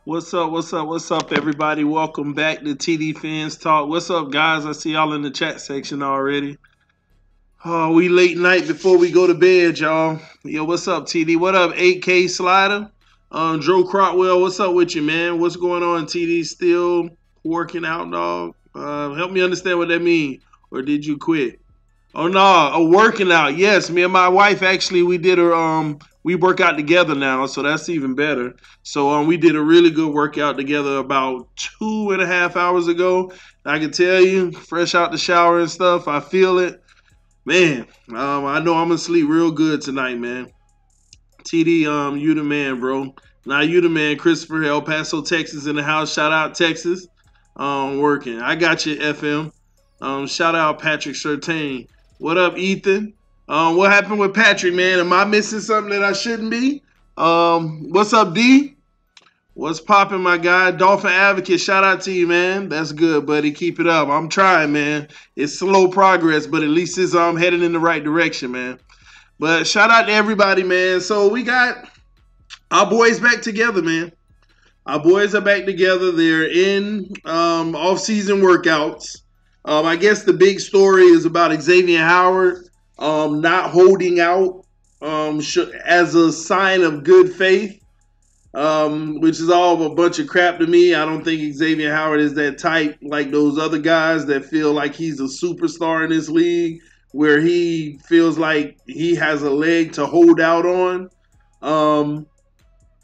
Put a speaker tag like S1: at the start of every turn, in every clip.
S1: What's up, everybody? Welcome back to TD Fans Talk. What's up, guys? I see y'all in the chat section already. Oh, we late night before we go to bed, y'all. Yo, what's up, TD? What up, 8K Slider? Joe Crotwell, what's up with you, man? What's going on, TD? Still working out, dog? Help me understand what that means. Or did you quit? Oh no, working out. Yes, me and my wife actually we work out together now, so that's even better. So we did a really good workout together about 2.5 hours ago. I can tell you, fresh out the shower and stuff, I feel it. Man, I know I'm gonna sleep real good tonight, man. TD, you the man, bro. Now you the man, Christopher, El Paso, Texas in the house. Shout out Texas. Working. I got you, FM. Shout out Patrick Surtain. What up, Ethan? What happened with Patrick, man? Am I missing something that I shouldn't be? What's up, D? What's popping, my guy? Dolphin Advocate, shout out to you, man. That's good, buddy. Keep it up. I'm trying, man. It's slow progress, but at least it's heading in the right direction, man. But shout out to everybody, man. So we got our boys back together, man. Our boys are back together. They're in off-season workouts. I guess the big story is about Xavier Howard not holding out as a sign of good faith, which is all a bunch of crap to me. I don't think Xavier Howard is that type like those other guys that feel like he's a superstar in this league, where he feels like he has a leg to hold out on.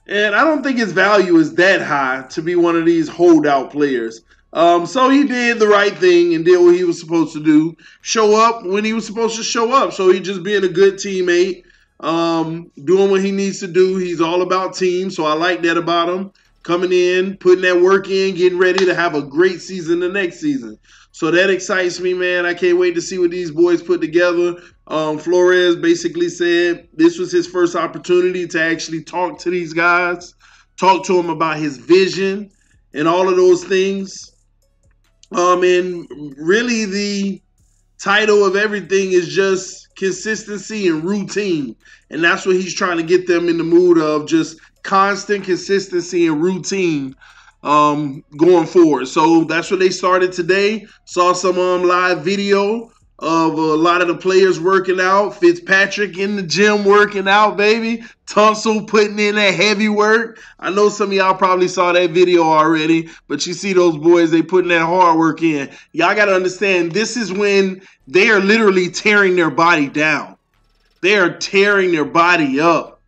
S1: And I don't think his value is that high to be one of these holdout players. So he did the right thing and did what he was supposed to do. Show up when he was supposed to show up. So he just being a good teammate, doing what he needs to do. He's all about team, so I like that about him. Coming in, putting that work in, getting ready to have a great season the next season. So that excites me, man. I can't wait to see what these boys put together. Flores basically said this was his first opportunity to actually talk to these guys, talk to them about his vision and all of those things. And really the title of everything is just consistency and routine. And that's what he's trying to get them in the mood of, just constant consistency and routine going forward. So that's what they started today. Saw some live video of a lot of the players working out. Fitzpatrick in the gym working out, baby. Tunsil putting in that heavy work. I know some of y'all probably saw that video already, but you see those boys, they putting that hard work in. Y'all got to understand, this is when they are literally tearing their body down. They are tearing their body up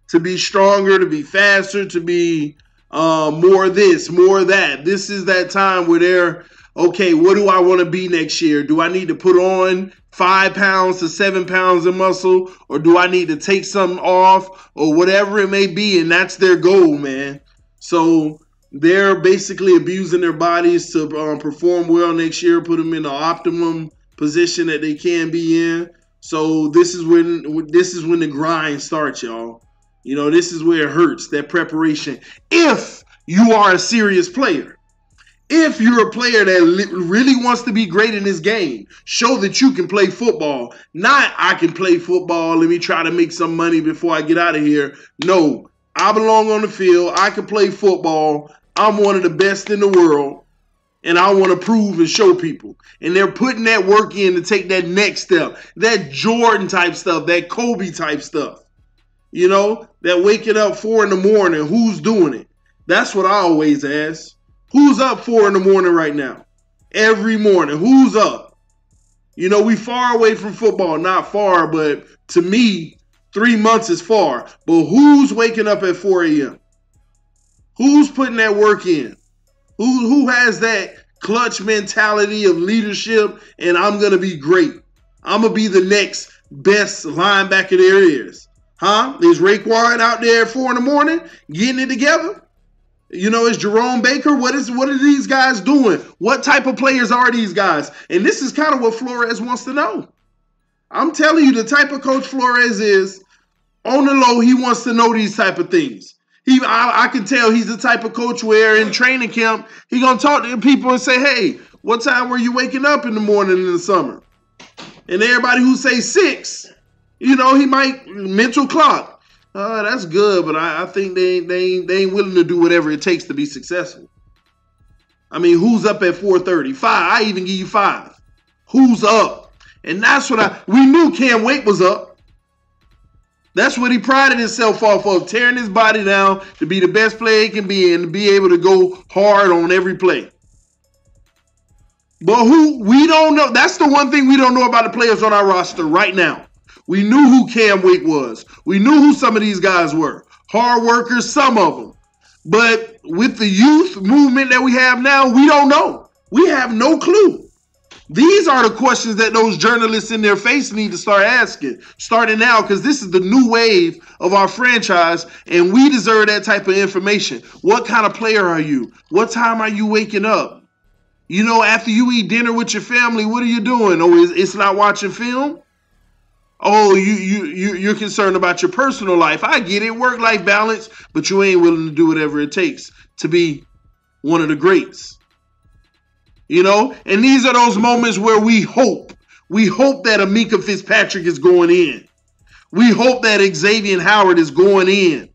S1: to be stronger, to be faster, to be more this, more that. This is that time where they're, okay, what do I want to be next year? Do I need to put on 5 pounds to 7 pounds of muscle, or do I need to take something off, or whatever it may be? And that's their goal, man. So they're basically abusing their bodies to perform well next year, put them in the optimum position that they can be in. So this is when the grind starts, y'all. You know, this is where it hurts, that preparation. If you are a serious player. If you're a player that really wants to be great in this game, show that you can play football. Not, I can play football, let me try to make some money before I get out of here. No, I belong on the field. I can play football. I'm one of the best in the world, and I want to prove and show people. And they're putting that work in to take that next step, that Jordan type stuff, that Kobe type stuff. You know, that waking up 4 in the morning, who's doing it? That's what I always ask. Who's up 4 in the morning right now? Every morning. Who's up? You know, we far away from football. Not far, but to me, 3 months is far. But who's waking up at 4 a.m.? Who's putting that work in? Who has that clutch mentality of leadership and I'm going to be great? I'm going to be the next best linebacker there is. Huh? Is Raekwon out there at 4 in the morning getting it together? You know, is Jerome Baker? What are these guys doing? What type of players are these guys? And this is kind of what Flores wants to know. I'm telling you, the type of coach Flores is, on the low, he wants to know these type of things. I can tell he's the type of coach where in training camp, he going to talk to people and say, hey, what time were you waking up in the morning in the summer? And everybody who say 6, he might mental clock. That's good, but I think they ain't willing to do whatever it takes to be successful. I mean, who's up at 4:30? 5. I even give you 5. Who's up? And that's what we knew Cam Wake was up. That's what he prided himself off of, tearing his body down to be the best player he can be and to be able to go hard on every play. But we don't know. That's the one thing we don't know about the players on our roster right now. We knew who Cam Wake was. We knew who some of these guys were. Hard workers, some of them. But with the youth movement that we have now, we don't know. We have no clue. These are the questions that those journalists in their face need to start asking, starting now, because this is the new wave of our franchise, and we deserve that type of information. What kind of player are you? What time are you waking up? After you eat dinner with your family, what are you doing? Oh, it's not watching film? Oh, you're concerned about your personal life. I get it, work-life balance, but you ain't willing to do whatever it takes to be one of the greats. And these are those moments where we hope. We hope that Amika Fitzpatrick is going in. We hope that Xavier Howard is going in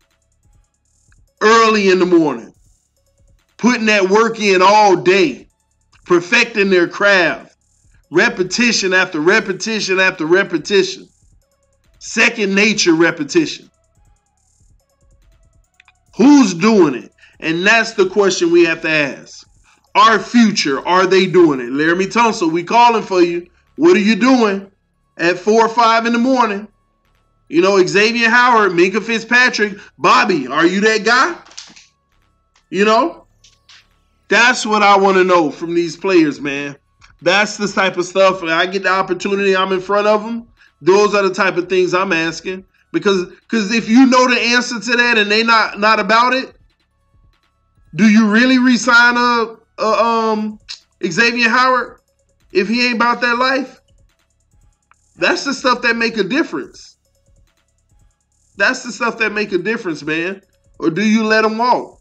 S1: early in the morning, putting that work in all day, perfecting their craft, repetition after repetition after repetition, second nature repetition. Who's doing it? And that's the question we have to ask. Our future, are they doing it? Laramie Tunsil, we calling for you. What are you doing at 4 or 5 in the morning? Xavier Howard, Minka Fitzpatrick, Bobby, are you that guy? That's what I want to know from these players, man. That's the type of stuff. When I get the opportunity, I'm in front of them. Those are the type of things I'm asking. Because if you know the answer to that and they not about it, do you really re-sign Xavier Howard if he ain't about that life? That's the stuff that make a difference. That's the stuff that make a difference, man. Or do you let him walk?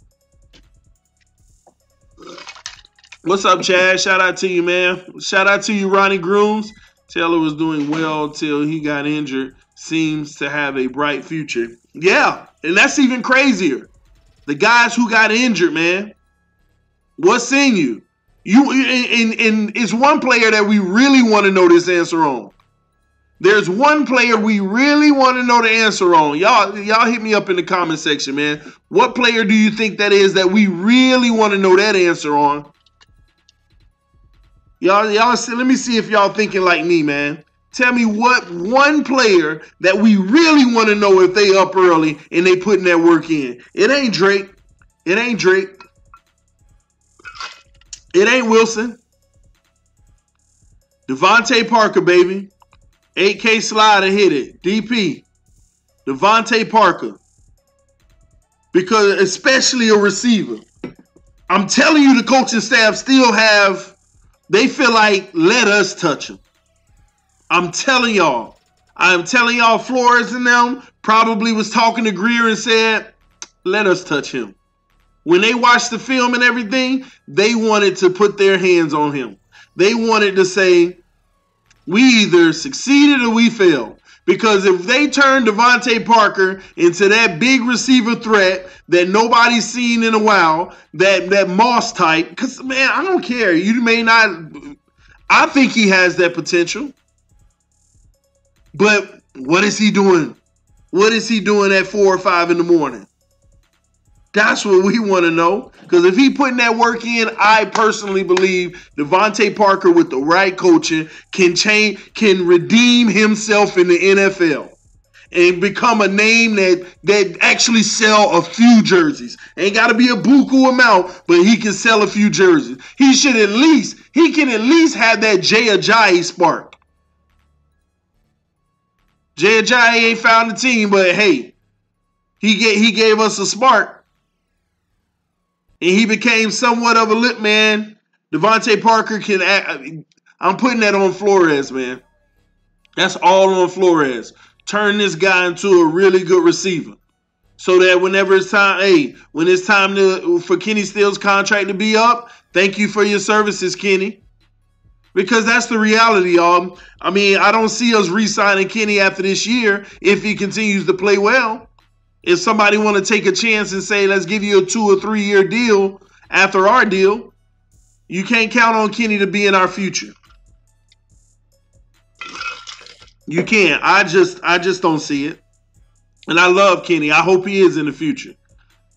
S1: What's up, Chad? Shout out to you, man. Shout out to you, Ronnie Grooms. Taylor was doing well till he got injured. Seems to have a bright future. Yeah, and that's even crazier. The guys who got injured, man. What's in you? And it's one player that we really want to know this answer on. There's one player we really want to know the answer on. Y'all hit me up in the comment section, man. What player do you think that is that we really want to know that answer on? Y'all, let me see if y'all thinking like me, man. Tell me what one player that we really want to know if they up early and they putting that work in. It ain't Drake. It ain't Drake. It ain't Wilson. Devontae Parker, baby. 8K slider hit it. DP. Devontae Parker. Because especially a receiver. I'm telling you, the coaching staff still they feel like, let us touch him. I'm telling y'all. Flores and them probably was talking to Greer and said, let us touch him. When they watched the film and everything, they wanted to put their hands on him. They wanted to say, we either succeeded or we failed. Because if they turn Devontae Parker into that big receiver threat that nobody's seen in a while, that Moss type, because, man, I don't care. You may not – I think he has that potential. But what is he doing? What is he doing at 4 or 5 in the morning? That's what we want to know. Because if he putting that work in, I personally believe Devontae Parker with the right coaching can redeem himself in the NFL and become a name that actually sell a few jerseys. Ain't got to be a buku amount, but he can sell a few jerseys. He can at least have that Jay Ajayi spark. Jay Ajayi ain't found the team, but hey, he gave us a spark. And he became somewhat of a lit man. Devontae Parker can act. I'm putting that on Flores, man. That's all on Flores. Turn this guy into a really good receiver. So that whenever it's time, hey, when it's time for Kenny Stills' contract to be up, thank you for your services, Kenny. Because that's the reality, y'all. I mean, I don't see us re-signing Kenny after this year if he continues to play well. If somebody want to take a chance and say, let's give you a 2 or 3 year deal after our deal, you can't count on Kenny to be in our future. You can't. I just don't see it. And I love Kenny. I hope he is in the future.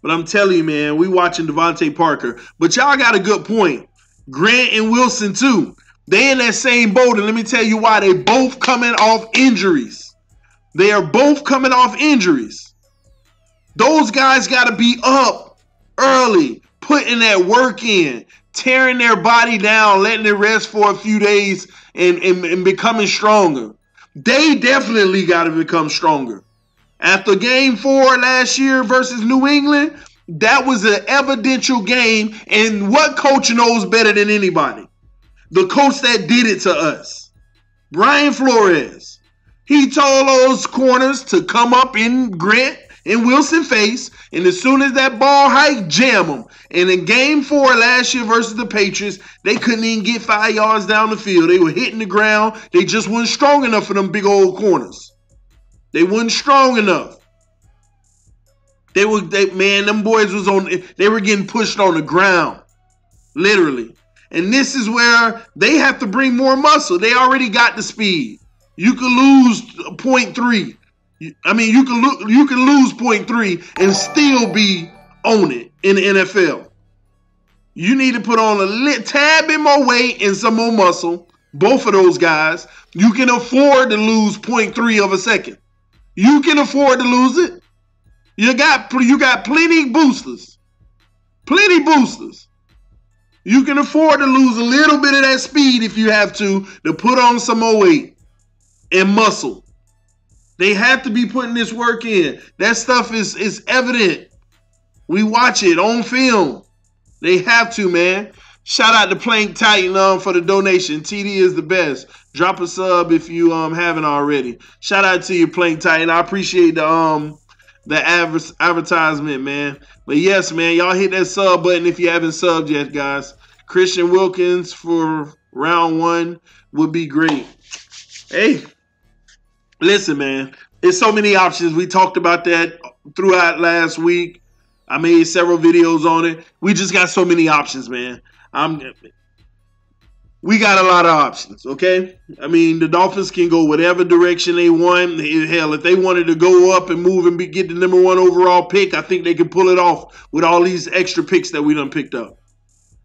S1: But I'm telling you, man, we watching Devontae Parker. But y'all got a good point. Grant and Wilson, too. They in that same boat. And let me tell you why. They both coming off injuries. They are both coming off injuries. Those guys got to be up early, putting that work in, tearing their body down, letting it rest for a few days, and becoming stronger. They definitely got to become stronger. After game 4 last year versus New England, that was an evidential game. And what coach knows better than anybody? The coach that did it to us, Brian Flores. He told those corners to come up in Grant and Wilson face, and as soon as that ball hiked, jam them. And in game 4 last year versus the Patriots, they couldn't even get 5 yards down the field. They were hitting the ground. They just weren't strong enough for them big old corners. They weren't strong enough. Them boys they were getting pushed on the ground, literally. And this is where they have to bring more muscle. They already got the speed. You could lose 0.3. I mean, you can lose 0.3 and still be on it in the NFL. You need to put on a tad bit more weight and some more muscle. Both of those guys. You can afford to lose 0.3 of a second. You can afford to lose it. You got plenty boosters. Plenty boosters. You can afford to lose a little bit of that speed if you have to put on some more weight and muscle. They have to be putting this work in. That stuff is evident. We watch it on film. They have to, man. Shout out to Plank Titan for the donation. TD is the best. Drop a sub if you haven't already. Shout out to you, Plank Titan. I appreciate the advertisement, man. But yes, man, y'all hit that sub button if you haven't subbed yet, guys. Christian Wilkins for round 1 would be great. Hey, listen, man. There's so many options. We talked about that throughout last week. I made several videos on it. We just got so many options, man. We got a lot of options, okay? I mean, the Dolphins can go whatever direction they want. Hell, if they wanted to go up and move and get the number 1 overall pick, I think they can pull it off with all these extra picks that we done picked up.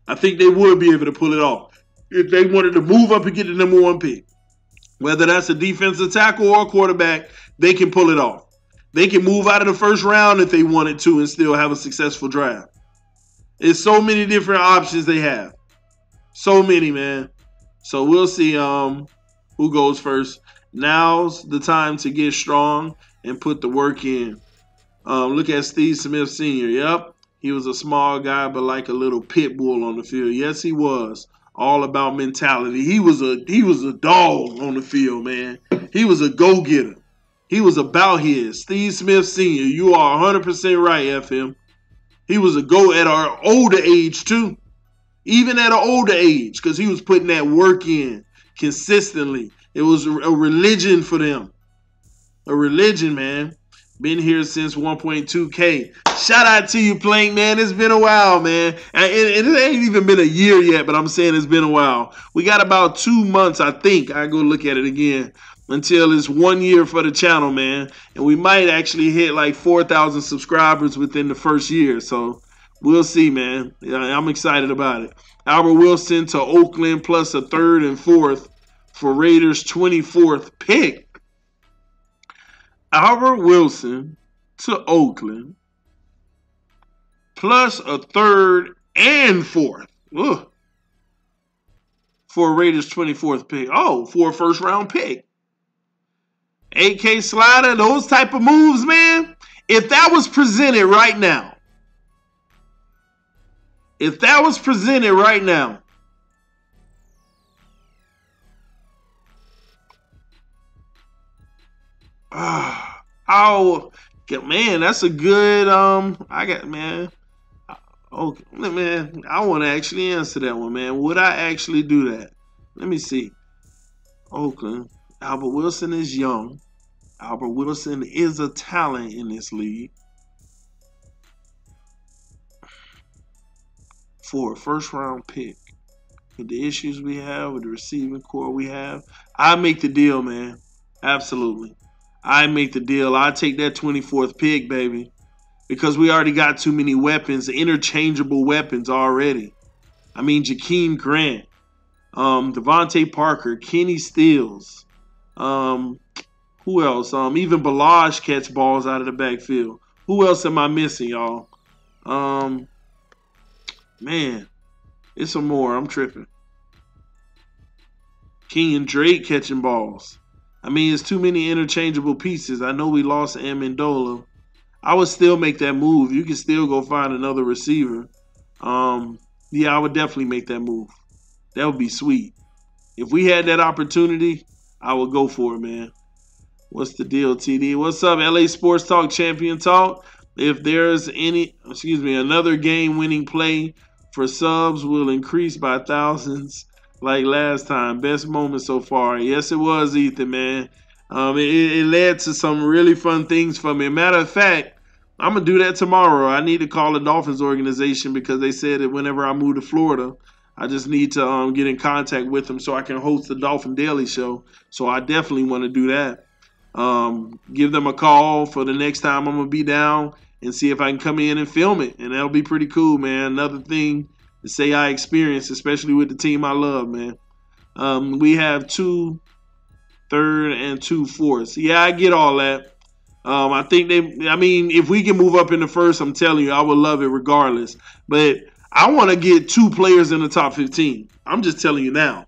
S1: I think they would be able to pull it off if they wanted to move up and get the number 1 pick. Whether that's a defensive tackle or a quarterback, they can pull it off. They can move out of the first round if they wanted to and still have a successful draft. There's so many different options they have. So many, man. So we'll see who goes first. Now's the time to get strong and put the work in. Look at Steve Smith Sr. Yep. He was a small guy, but like a little pit bull on the field. Yes, he was. All about mentality. He was a dog on the field, man. He was a go-getter. He was about his. Steve Smith Sr., you are 100% right, FM. He was a go at our older age, too. Even at an older age, because he was putting that work in consistently. It was a religion for them. A religion, man. Been here since 1.2K. Shout out to you, Plank, man. It's been a while, man. And it ain't even been a year yet, but I'm saying it's been a while. We got about 2 months, I think. I go look at it again. Until it's 1 year for the channel, man. And we might actually hit like 4,000 subscribers within the first year. So we'll see, man. I'm excited about it. Albert Wilson to Oakland plus a 3rd and 4th for Raiders' 24th pick. Albert Wilson to Oakland plus a 3rd and 4th. Ugh. For Raiders' 24th pick. Oh, for a first-round pick. 8K slider, those type of moves, man. If that was presented right now, Man, that's a good I got man. Okay, man, I want to actually answer that one, man. Would I actually do that? Let me see. Oakland. Albert Wilson is young. Albert Wilson is a talent in this league. For a first round pick, with the issues we have, with the receiving core we have, I make the deal, man. Absolutely. I make the deal. I take that 24th pick, baby. Because we already got too many weapons, interchangeable weapons already. I mean, Jakeem Grant, Devontae Parker, Kenny Stills, who else? Even Balaj catch balls out of the backfield. Who else am I missing, y'all? Man, it's some more. I'm tripping. Kenyon Drake catching balls. I mean, it's too many interchangeable pieces. I know we lost Amendola. I would still make that move. You can still go find another receiver. Yeah, I would definitely make that move. That would be sweet. If we had that opportunity, I would go for it, man. What's the deal, TD? What's up, LA Sports Talk Champion Talk? If there's another game-winning play for subs, will increase by thousands like last time. Best moment so far. Yes, it was, Ethan, man. It led to some really fun things for me. Matter of fact, I'm going to do that tomorrow. I need to call the Dolphins organization because they said that whenever I move to Florida, I just need to get in contact with them so I can host the Dolphin Daily Show. So I definitely want to do that. Give them a call for the next time I'm going to be down and see if I can come in and film it. And that'll be pretty cool, man. Another thing to say I experienced, especially with the team I love, man. We have 2 third and 2 fourths. Yeah, I get all that. I think if we can move up in the first, I'm telling you, I would love it regardless. But I want to get 2 players in the top 15. I'm just telling you now.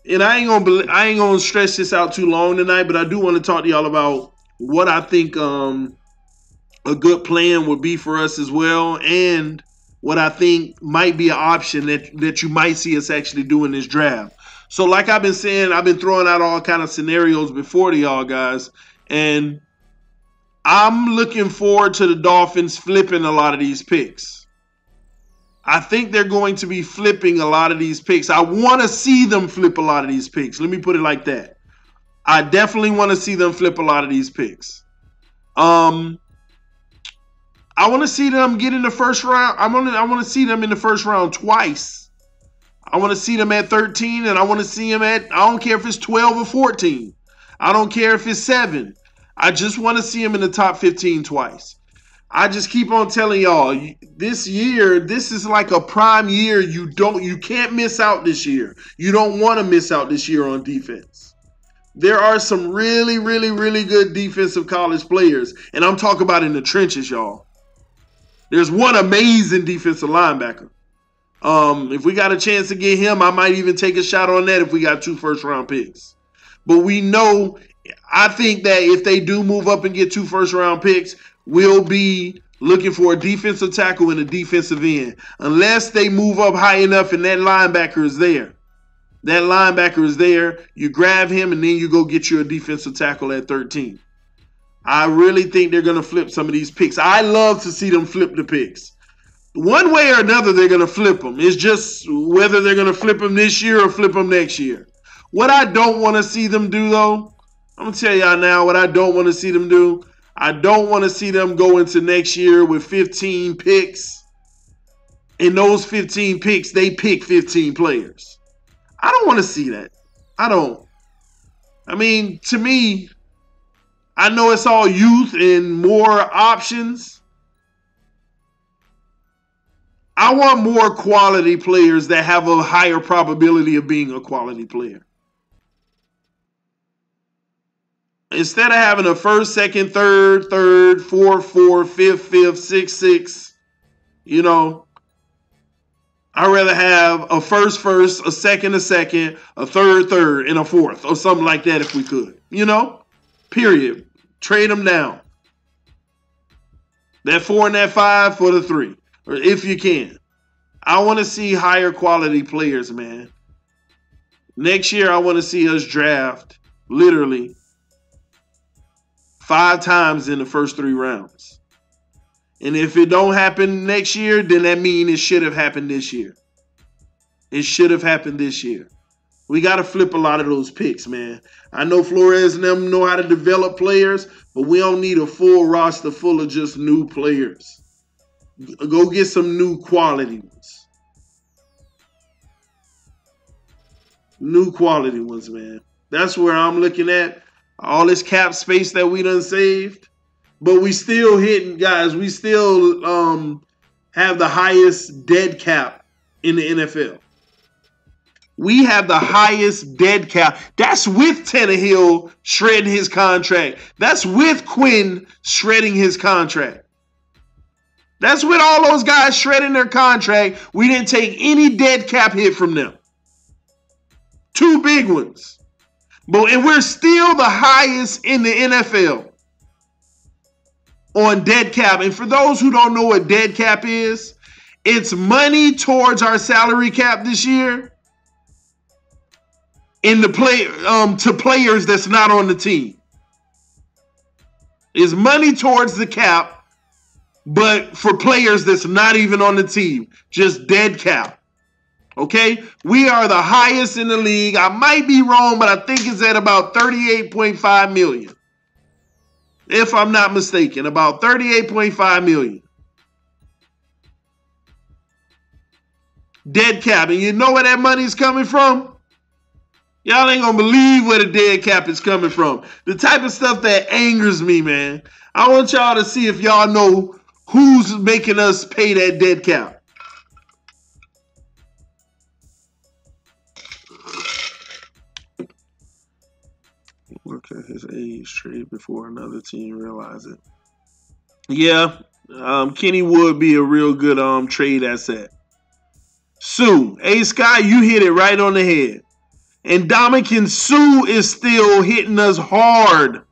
S1: And I ain't gonna stretch this out too long tonight, but I do want to talk to y'all about what I think a good plan would be for us as well, and what I think might be an option that you might see us actually do in this draft. So like I've been saying, I've been throwing out all kind of scenarios before to y'all guys, and I'm looking forward to the Dolphins flipping a lot of these picks. I think they're going to be flipping a lot of these picks. I want to see them flip a lot of these picks. Let me put it like that. I definitely want to see them flip a lot of these picks. I want to see them get in the first round. I want to see them in the first round twice. I want to see them at 13, and I want to see them at, I don't care if it's 12 or 14. I don't care if it's 7. I just want to see them in the top 15 twice. I just keep on telling y'all, this year, this is like a prime year. You can't miss out this year. You don't want to miss out this year on defense. There are some really, really, really good defensive college players, and I'm talking about in the trenches, y'all. There's one amazing defensive linebacker. If we got a chance to get him, I might even take a shot on that if we got 2 first-round picks. But we know, I think that if they do move up and get 2 first-round picks, we'll be looking for a defensive tackle and a defensive end. Unless they move up high enough and that linebacker is there. That linebacker is there. You grab him and then you go get you a defensive tackle at 13. I really think they're going to flip some of these picks. I love to see them flip the picks. One way or another, they're going to flip them. It's just whether they're going to flip them this year or flip them next year. What I don't want to see them do, though, I'm going to tell y'all now what I don't want to see them do. I don't want to see them go into next year with 15 picks. In those 15 picks, they pick 15 players. I don't want to see that. I don't. I mean, to me, I know it's all youth and more options. I want more quality players that have a higher probability of being a quality player. Instead of having a first, second, third, fourth, fifth, sixth, you know, I'd rather have a first, a second, a third, and a fourth, or something like that if we could, you know, period. Trade them down. That 4 and that 5 for the 3, or if you can. I want to see higher quality players, man. Next year, I want to see us draft, literally, 5 times in the first 3 rounds. And if it don't happen next year, then that means it should have happened this year. It should have happened this year. We got to flip a lot of those picks, man. I know Flores and them know how to develop players, but we don't need a full roster full of just new players. Go get some new quality ones. New quality ones, man. That's where I'm looking at. All this cap space that we done saved. But we still hitting, guys. We still have the highest dead cap in the NFL. We have the highest dead cap. That's with Tannehill shredding his contract. That's with Quinn shredding his contract. That's with all those guys shredding their contract. We didn't take any dead cap hit from them. 2 big ones. And we're still the highest in the NFL on dead cap. And for those who don't know what dead cap is, it's money towards our salary cap this year in the to players that's not on the team. It's money towards the cap, but for players that's not even on the team, just dead cap. Okay? We are the highest in the league. I might be wrong, but I think it's at about $38.5 million. If I'm not mistaken, about $38.5 million. Dead cap. And you know where that money is coming from? Y'all ain't gonna believe where the dead cap is coming from. The type of stuff that angers me, man. I want y'all to see if y'all know who's making us pay that dead cap. Look at his age trade before another team realize it. Yeah, Kenny would be a real good trade asset. Sue, hey Sky, you hit it right on the head. And Dominican Sue is still hitting us hard.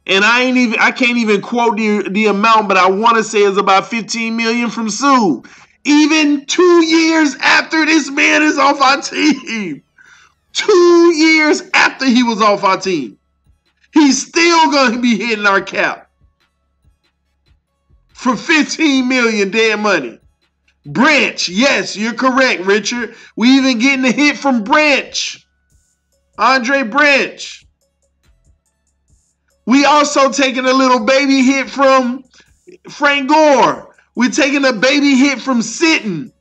S1: And I can't even quote the amount, but I want to say it's about $15 million from Sue. Even 2 years after this man is off our team. 2 years after he was off our team. He's still going to be hitting our cap. For $15 million dead money. Branch, yes, you're correct, Richard. We even getting a hit from Branch. Andre Branch. We also taking a little baby hit from Frank Gore. We're taking a baby hit from Sitton.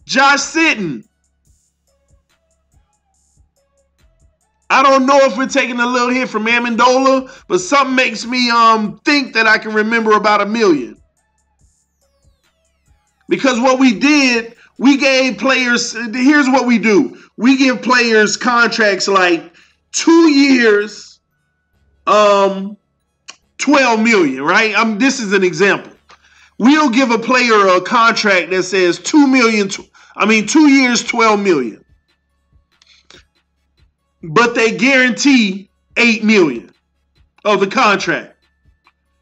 S1: Josh Sitton. I don't know if we're taking a little hit from Amendola, but something makes me think that I can remember about $1 million. Because what we did, we gave players, here's what we do. We give players contracts like 2 years, $12 million, right? This is an example. We'll give a player a contract that says 2 years, $12 million. But they guarantee $8 million of the contract.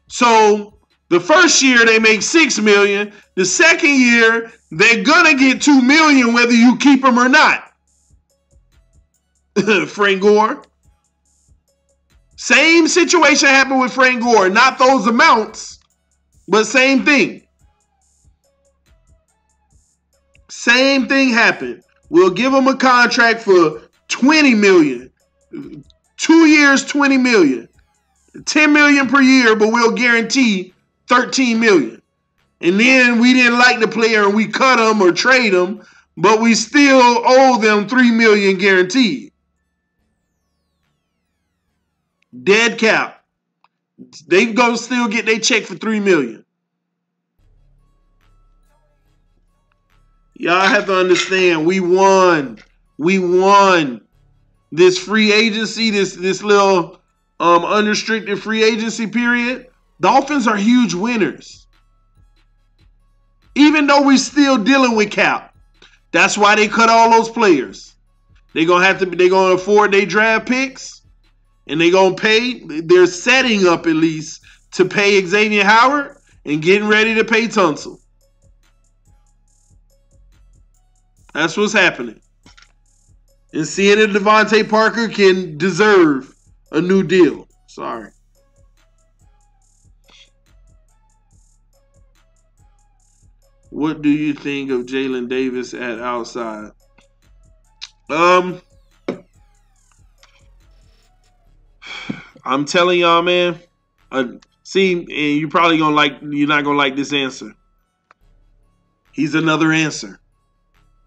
S1: So the first year they make $6 million. The second year they're gonna get $2 million whether you keep them or not. Frank Gore. Same situation happened with Frank Gore. Not those amounts, but same thing. Same thing happened. We'll give him a contract for $20 million. 2 years, $20 million. $10 million per year, but we'll guarantee $13 million. And then we didn't like the player and we cut him or trade him, but we still owe them $3 million guaranteed. Dead cap. They go still get their check for $3 million. Y'all have to understand, we won. We won. This free agency, this little unrestricted free agency period, Dolphins are huge winners. Even though we're still dealing with cap. That's why they cut all those players. They're gonna afford their draft picks. And they're gonna pay. They're setting up at least to pay Xavier Howard and getting ready to pay Tunsil. That's what's happening. And seeing if Devontae Parker can deserve a new deal. Sorry. What do you think of Jalen Davis at outside? I'm telling y'all, man. See, and you're not gonna like this answer. He's another answer.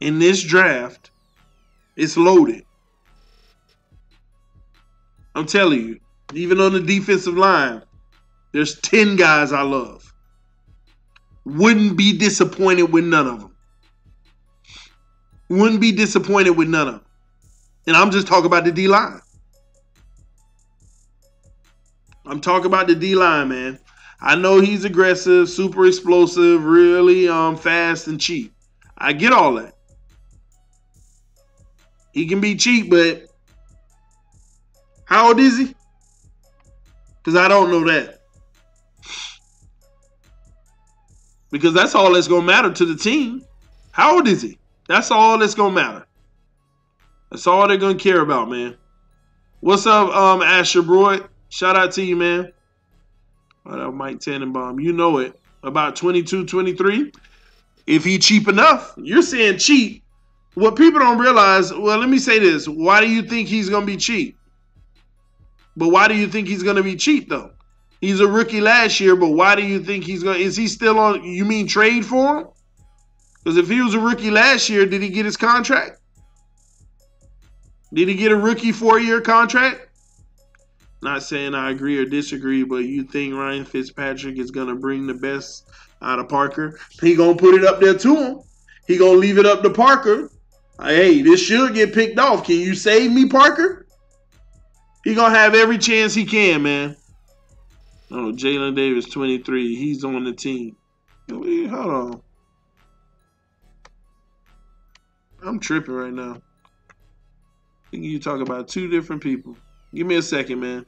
S1: In this draft, it's loaded. I'm telling you, even on the defensive line, there's 10 guys I love. Wouldn't be disappointed with none of them. Wouldn't be disappointed with none of them. And I'm just talking about the D-line. I'm talking about the D-line, man. I know he's aggressive, super explosive, really fast and cheap. I get all that. He can be cheap, but how old is he? Because I don't know that. Because that's all that's going to matter to the team. How old is he? That's all that's going to matter. That's all they're going to care about, man. What's up, Asher Broad? Shout out to you, man. What up, Mike Tannenbaum? You know it. About 22, 23. If he cheap enough. You're saying cheap. What people don't realize, well, let me say this. Why do you think he's going to be cheap? But why do you think he's going to be cheap, though? He's a rookie last year, but why do you think he's going to... Is he still on... You mean trade for him? Because if he was a rookie last year, did he get his contract? Did he get a rookie 4-year contract? Not saying I agree or disagree, but you think Ryan Fitzpatrick is going to bring the best out of Parker? He going to put it up there to him. He going to leave it up to Parker. Hey, this should get picked off. Can you save me, Parker? He going to have every chance he can, man. Oh, Jalen Davis, 23. He's on the team. Hold on. I'm tripping right now. I think you talk about two different people. Give me a second, man.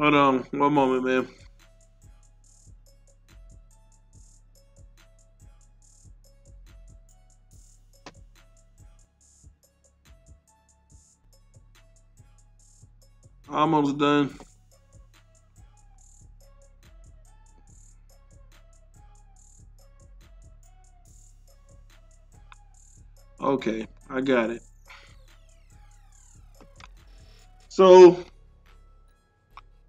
S1: Hold on. One moment, man. Almost done. Okay, I got it. So,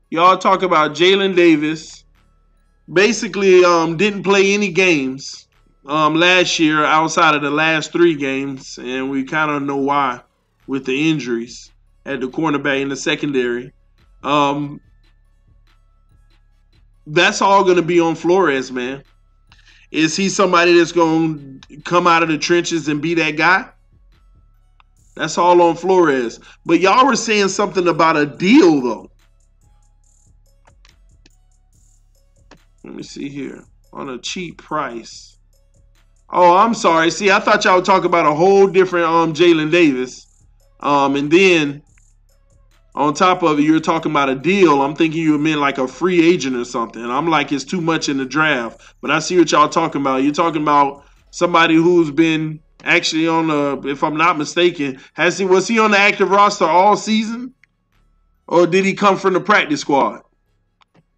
S1: y'all talk about Jalen Davis. Basically, didn't play any games last year outside of the last 3 games, and we kind of know why with the injuries at the cornerback in the secondary. That's all going to be on Flores, man. Is he somebody that's going to come out of the trenches and be that guy? That's all on Flores. But y'all were saying something about a deal, though. Let me see here. On a cheap price. Oh, I'm sorry. See, I thought y'all would talk about a whole different Jalen Davis. And then on top of it, you're talking about a deal. I'm thinking you meant like a free agent or something. I'm like, it's too much in the draft. But I see what y'all talking about. You're talking about somebody who's been actually on the, if I'm not mistaken, was he on the active roster all season? Or did he come from the practice squad?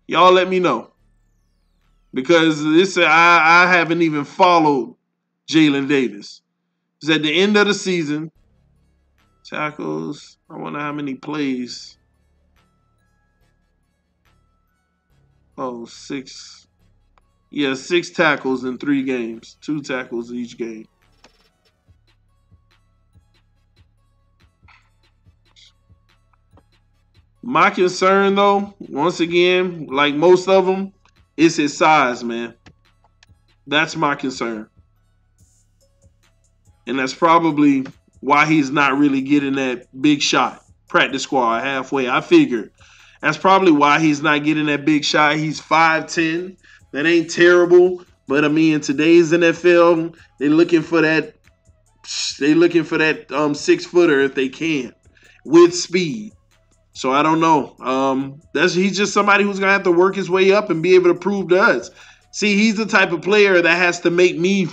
S1: Y'all let me know. Because I haven't even followed Jalen Davis. It's at the end of the season. Tackles. I wonder how many plays. Oh, 6. Yeah, 6 tackles in 3 games. 2 tackles each game. My concern, though, once again, like most of them, is his size, man. That's my concern. And that's probably why he's not really getting that big shot. Practice squad, halfway. I figured. That's probably why he's not getting that big shot. He's 5'10". That ain't terrible. But, I mean, in today's NFL, they're looking for that 6-footer if they can. With speed. So I don't know. He's just somebody who's going to have to work his way up and be able to prove to us. See, he's the type of player that has to make me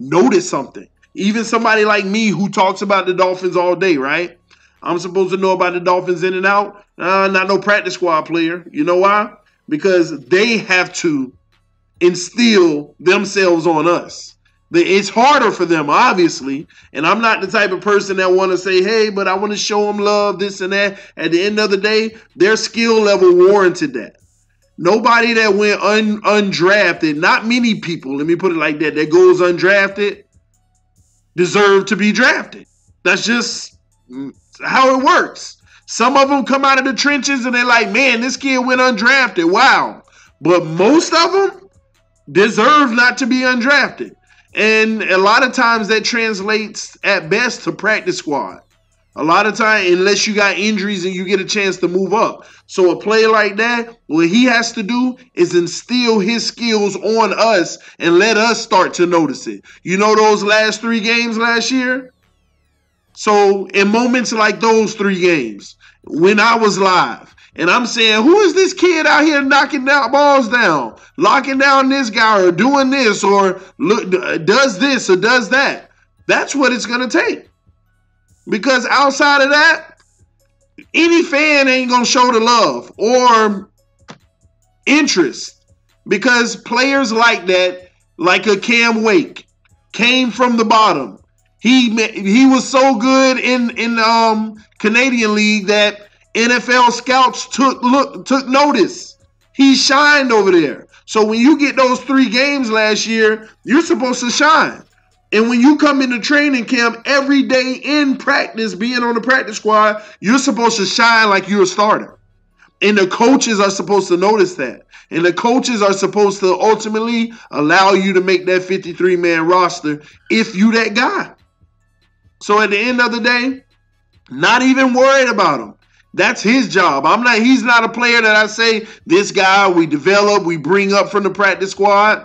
S1: notice something. Even somebody like me who talks about the Dolphins all day, right? I'm supposed to know about the Dolphins in and out. Not no practice squad player. You know why? Because they have to instill themselves on us. It's harder for them, obviously, and I'm not the type of person that want to say, hey, but I want to show them love, this and that. At the end of the day, their skill level warranted that. Nobody that went undrafted, not many people, let me put it like that goes undrafted, deserve to be drafted. That's just how it works. Some of them come out of the trenches and they're like, man, this kid went undrafted. Wow. But most of them deserve not to be undrafted. And a lot of times that translates at best to practice squad. A lot of time, unless you got injuries and you get a chance to move up. So a player like that, what he has to do is instill his skills on us and let us start to notice it. You know those last 3 games last year? So in moments like those 3 games, when I was live, and I'm saying, who is this kid out here knocking down balls down, locking down this guy or doing this or look, does this or does that? That's what it's going to take. Because outside of that, any fan ain't going to show the love or interest. Because players like that, like a Cam Wake, came from the bottom. He was so good in Canadian League that NFL scouts took notice. He shined over there. So when you get those 3 games last year, you're supposed to shine. And when you come into training camp every day in practice, being on the practice squad, you're supposed to shine like you're a starter. And the coaches are supposed to notice that. And the coaches are supposed to ultimately allow you to make that 53-man roster if you that guy. So at the end of the day, not even worried about him. That's his job. He's not a player that I say, this guy we develop, we bring up from the practice squad.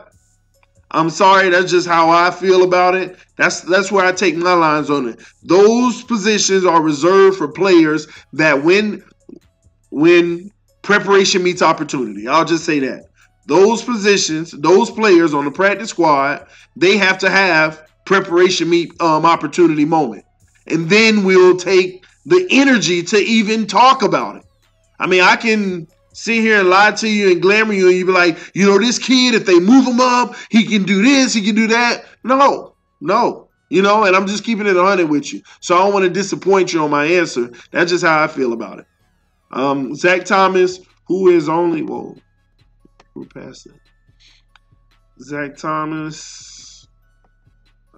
S1: I'm sorry, that's just how I feel about it. That's where I take my lines on it. Those positions are reserved for players that when preparation meets opportunity. I'll just say that. Those positions, those players on the practice squad, they have to have preparation meet opportunity moment. And then we'll take the energy to even talk about it. I mean, I can sit here and lie to you and glamour you and you be like, you know, this kid, if they move him up, he can do this, he can do that. No. You know, and I'm just keeping it 100 with you. So I don't want to disappoint you on my answer. That's just how I feel about it. Zach Thomas, who is only, whoa, we're past it. Zach Thomas,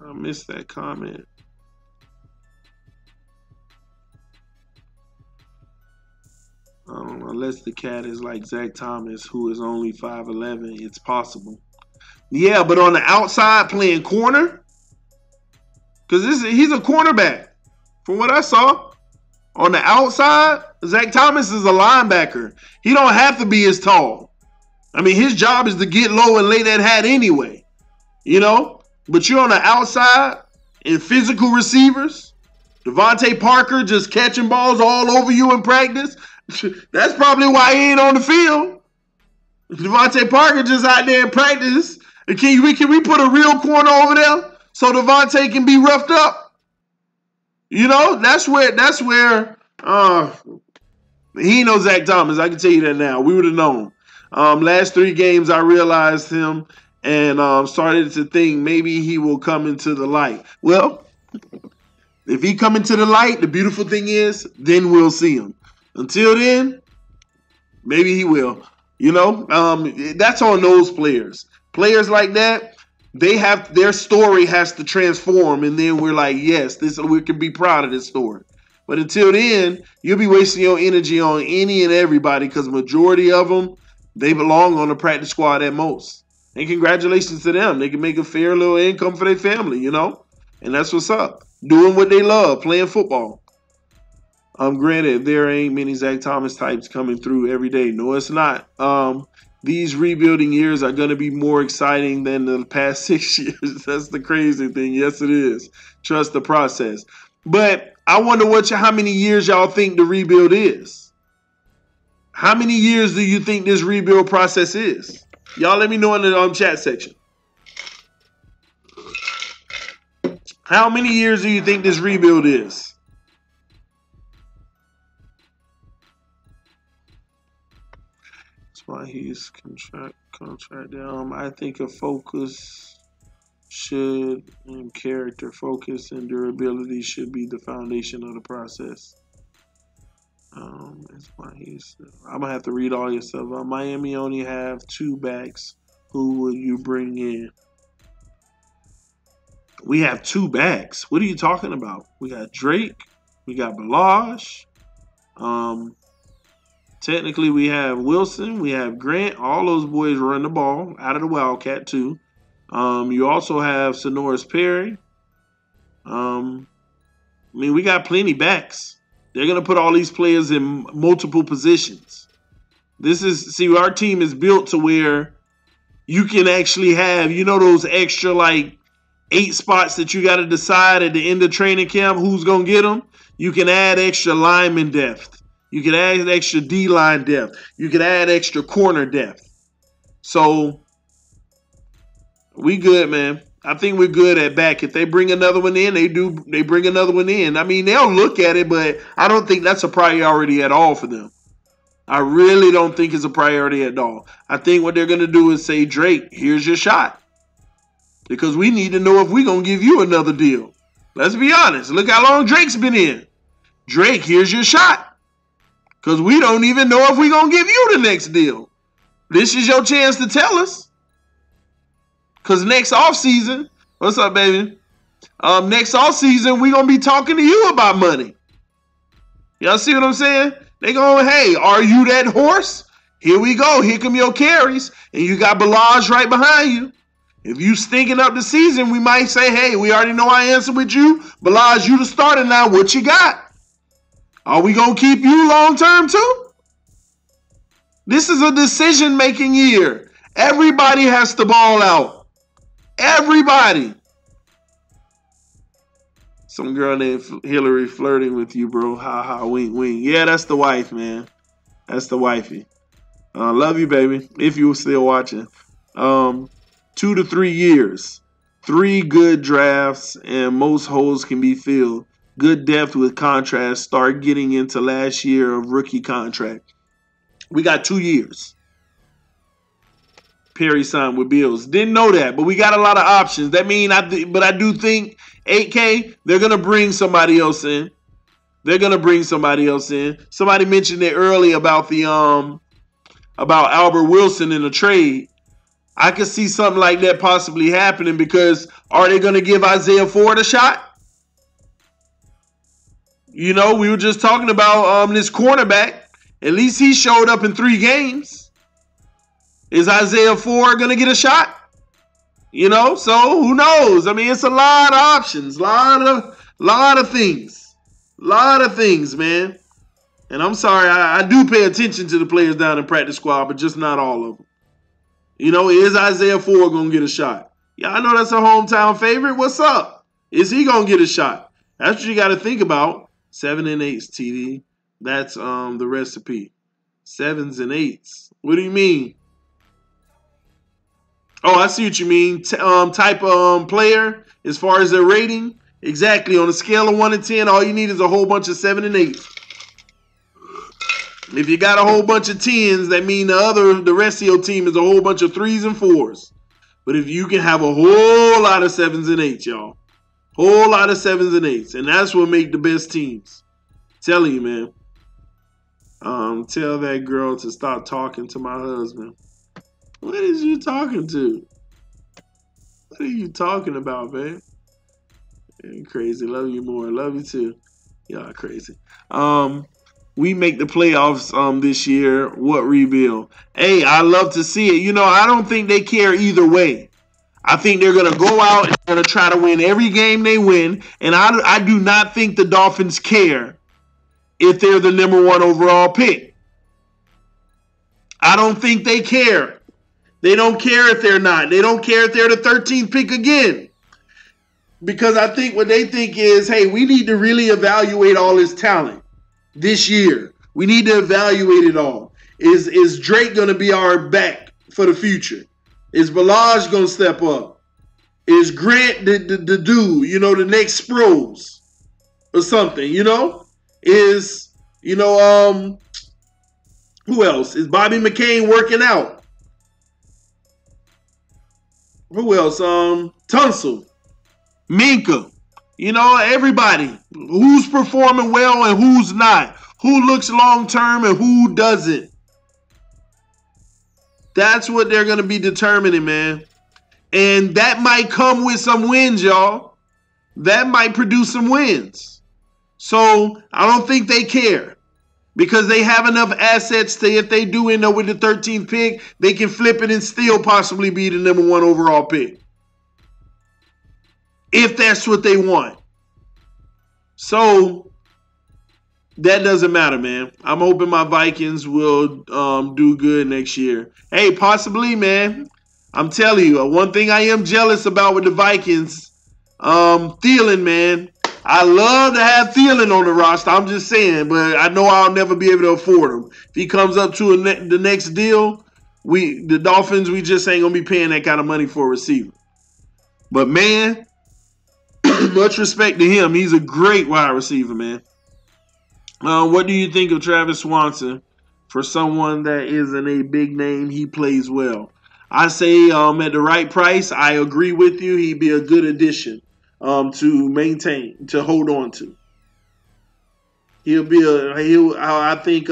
S1: I missed that comment. Unless the cat is like Zach Thomas, who is only 5'11", it's possible. Yeah, but on the outside playing corner, because he's a cornerback. From what I saw, on the outside, Zach Thomas is a linebacker. He don't have to be as tall. I mean, his job is to get low and lay that hat anyway. You know? But you're on the outside in physical receivers. Devontae Parker just catching balls all over you in practice. That's probably why he ain't on the field. Devontae Parker just out there in practice. And can we put a real corner over there so Devontae can be roughed up? You know, that's where he knows Zach Thomas. I can tell you that now. We would have known. Last 3 games, I realized him and started to think maybe he will come into the light. Well, if he come into the light, the beautiful thing is, then we'll see him. Until then, maybe he will. You know, that's on those players. Players like that, their story has to transform, and then we're like, yes, we can be proud of this story. But until then, you'll be wasting your energy on any and everybody because majority of them, they belong on the practice squad at most. And congratulations to them. They can make a fair little income for their family, you know? And that's what's up. Doing what they love, playing football. Granted, there ain't many Zach Thomas types coming through every day. No, it's not. These rebuilding years are going to be more exciting than the past 6 years. That's the crazy thing. Yes, it is. Trust the process. But I wonder how many years y'all think the rebuild is. How many years do you think this rebuild process is? Y'all let me know in the chat section. How many years do you think this rebuild is? That's why he's contract down. I think a focus should, and character focus and durability should be the foundation of the process. That's why I'm gonna have to read all your stuff. Miami only have 2 backs. Who will you bring in? We have 2 backs. What are you talking about? We got Drake. We got Balaj. Technically, we have Wilson. We have Grant. All those boys run the ball out of the Wildcat, too. You also have Sonoris Perry. We got plenty backs. They're going to put all these players in multiple positions. Our team is built to where you can actually have, those extra, 8 spots that you got to decide at the end of training camp who's going to get them. You can add extra lineman depth. You can add extra D-line depth. You can add extra corner depth. So, we good, man. I think we're good at back. If they bring another one in, they bring another one in. They'll look at it, but I don't think that's a priority at all for them. I really don't think it's a priority at all. I think what they're going to do is say, Drake, here's your shot. Because we need to know if we're going to give you another deal. Let's be honest. Look how long Drake's been in. Drake, here's your shot. Because we don't even know if we're going to give you the next deal. This is your chance to tell us. Because next offseason, what's up, baby? Next offseason, we're going to be talking to you about money. Y'all see what I'm saying? They going, hey, are you that horse? Here we go. Here come your carries. And you got Balaj right behind you. If you stinking up the season, we might say, hey, we already know our answer with you. Balaj, you the starter now. What you got? Are we going to keep you long-term too? This is a decision-making year. Everybody has to ball out. Everybody. Some girl named Hillary flirting with you, bro. Ha ha, wink, wink. Yeah, that's the wife, man. That's the wifey. Love you, baby, if you were still watching. 2 to 3 years. 3 good drafts, and most holes can be filled. Good depth with contrast. Start getting into last year of rookie contract. We got 2 years. Perry signed with Bills. Didn't know that, but we got a lot of options. That mean I do think 8K, they're going to bring somebody else in. They're going to bring somebody else in. Somebody mentioned it earlier about the about Albert Wilson in a trade. I could see something like that possibly happening because are they going to give Isaiah Ford a shot? We were just talking about this cornerback. At least he showed up in 3 games. Is Isaiah Ford going to get a shot? So who knows? It's a lot of options, lot of things. Lot of things, man. And I'm sorry, I do pay attention to the players down in practice squad, but just not all of them. Is Isaiah Ford going to get a shot? Yeah, I know that's a hometown favorite. What's up? Is he going to get a shot? That's what you got to think about. 7 and 8s, TD. That's the recipe. 7s and 8s. What do you mean? Oh, I see what you mean. Type of player as far as their rating. Exactly. On a scale of 1 to 10, all you need is a whole bunch of 7 and 8s. If you got a whole bunch of 10s, that means the rest of your team is a whole bunch of 3s and 4s. But if you can have a whole lot of 7s and 8s, y'all. Whole lot of 7s and 8s. And that's what make the best teams. I'm telling you, man. Tell that girl to stop talking to my husband. What is you talking to? What are you talking about, man? You're crazy. Love you more. Love you too. Y'all crazy. We make the playoffs this year. What rebuild? Hey, I love to see it. I don't think they care either way. I think they're going to go out and going to try to win every game they win. And I do not think the Dolphins care if they're the number 1 overall pick. I don't think they care. They don't care if they're not. They don't care if they're the 13th pick again. Because I think what they think is, hey, we need to really evaluate all this talent this year. We need to evaluate it all. Is Drake going to be our back for the future? Is Balaj going to step up? Is Grant the dude, the next Sproles or something, Is, who else? Is Bobby McCain working out? Who else? Tunsil, Minka, everybody. Who's performing well and who's not? Who looks long-term and who doesn't? That's what they're going to be determining, man. And that might come with some wins, y'all. That might produce some wins. So I don't think they care because they have enough assets to, if they do end up with the 13th pick, they can flip it and still possibly be the number 1 overall pick. If that's what they want. So that doesn't matter, man. I'm hoping my Vikings will do good next year. Hey, possibly, man. I'm telling you, one thing I am jealous about with the Vikings, Thielen, man. I love to have Thielen on the roster. I'm just saying, but I know I'll never be able to afford him. If he comes up to the next deal, the Dolphins, we just ain't going to be paying that kind of money for a receiver. But, man, much respect to him. He's a great wide receiver, man. What do you think of Travis Swanson? For someone that isn't a big name, he plays well. I say at the right price, I agree with you. He'd be a good addition to hold on to. I think,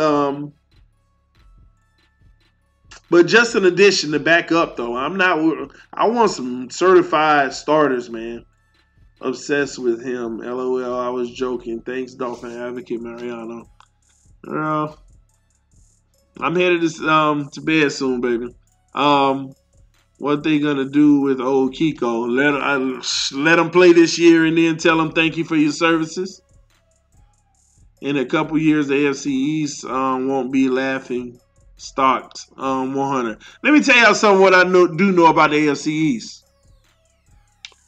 S1: but just an addition to back up, though. I want some certified starters, man. Obsessed with him. LOL, I was joking. Thanks, Dolphin Advocate Mariano. I'm headed to bed soon, baby. What they gonna do with old Kiko? Let him play this year and then tell him thank you for your services. In a couple years, the AFC East won't be laughing stocked 100. Let me tell y'all something. What I do know about the AFC East.